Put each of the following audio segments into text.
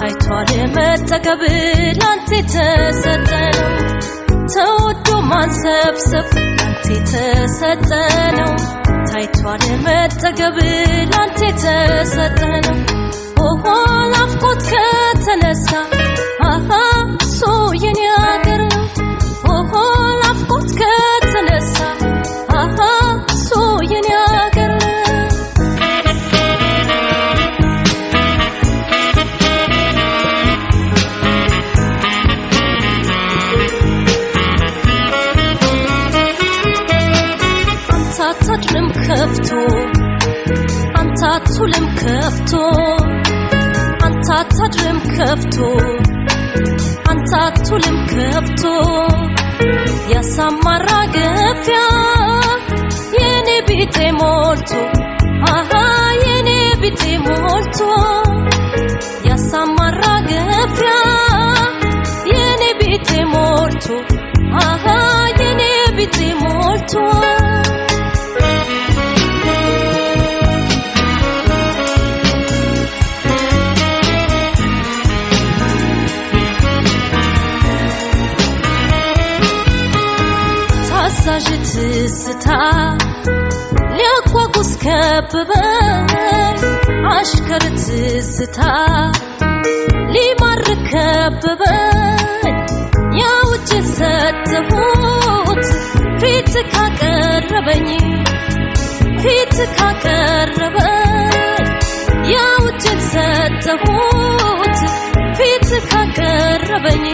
ታይቷል መጠገብ ላንተ ተሰጠነው ተወዶ ማንሰብሰብ ላንተ ተሰጠነው ታይቷል መጠገብ ላንተ ተሰጠነው ኦሆ ናፍቆት ከተነሳ አሃ ሶ የኔ አገር ኦሆ ናፍቆት ከተነሳ አሃ ሶ የኔ አገር አንታትልም ከፍቶ አንታቱልም ከፍቶ አንታትልም ከፍቶ አንታቱልም ከፍቶ ያሳማራ ገፊያ የኔ ቢጤ ሞልቶ አሃ የኔ ቢጤ ሞልቶ ያሳማራ ገፊያ የኔ ቢጤ ሞልቶ አሃ የኔ ቢጤ ሞልቶ ትዝታ ሊያጓጉዝ ከበበኝ አሽከር ትዝታ ሊማርክ ከበበኝ ያውጭ ሰጠሁት ፊት ካቀረበኝ ያውጭ ሰጠሁት ፊት ካቀረበኝ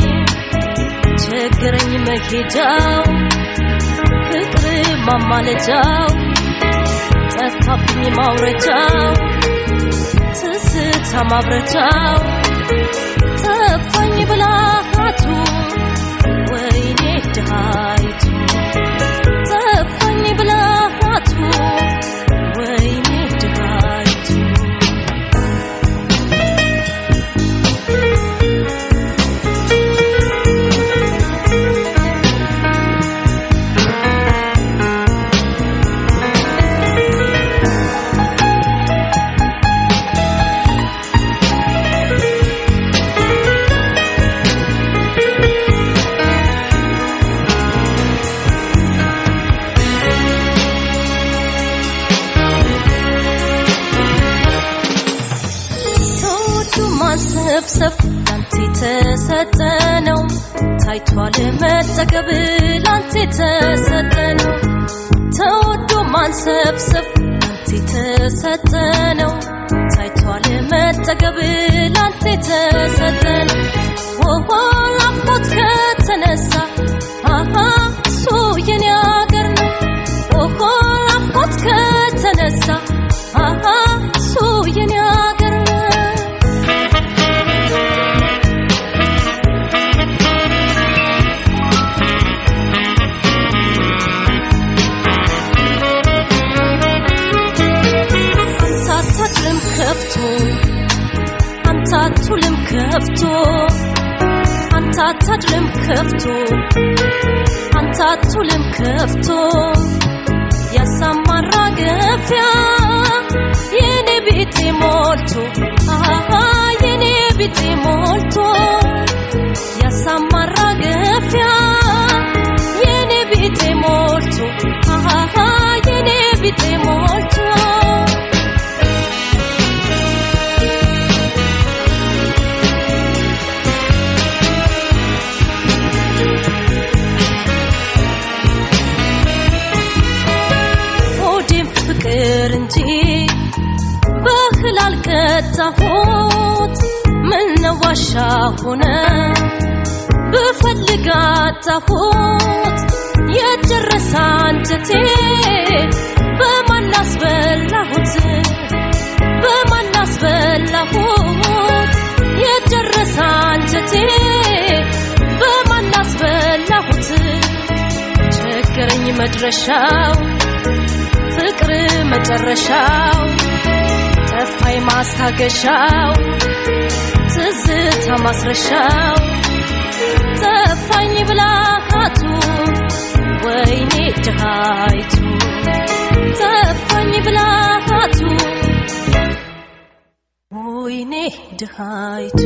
ቸገረኝ መሄጃው ፍቅር ማማለጃው ጠፋብኝ ማውረጃው ትዝታ ማብረጃው ጠፋኝ ብልሃቱ ወይኔ ድሃይቱ ጠፋኝ ብልሃቱ ወይኔ ድሃይቱ ማንሰብሰብ ላንተ ተሰጠነው ታይቷል መጠገብ ላንተ ተሰጠነው ተወዶ ማንሰብሰብ ላንተ ተሰጠነው ታይቷል መጠገብ ላንተ ተሰጠነው ኦሆ ናፍቆት ከተነሳ አሃ ሶ የኔ አገር ነው ኦሆ ናፍቆት ከተነሳ አሃ ሶ የኔ አገር ነው አንታቱልም ከፍቶ አንታትልም ከፍቶ አንታቱልም ከፍቶ ያሳማራ ገፊያ የኔ ቢጤ ሞልቶ አሃ የኔ ቢጤ ሞልቶ ያሳማራ ገፊያ የኔ ቢጤ ሞልቶ አሃ የኔ ቢጤ ሞልቶ እንጂ በህላል ቀጣሁት ምን ዋሻ ሆነ በፈልጋጣሁት የደረሰ አንጀቴ በማናስበላሁት የደረሰ አንጀቴ በማናስበላሁት ቸገረኝ መድረሻው ፍቅር መጨረሻው ጠፋይ ማስታገሻው ትዝታ ማስረሻው ጠፋኝ ብልሃቱ ወይኔ ድሃይቱ ጠፋኝ ብልሃቱ ወይኔ ድሃይቱ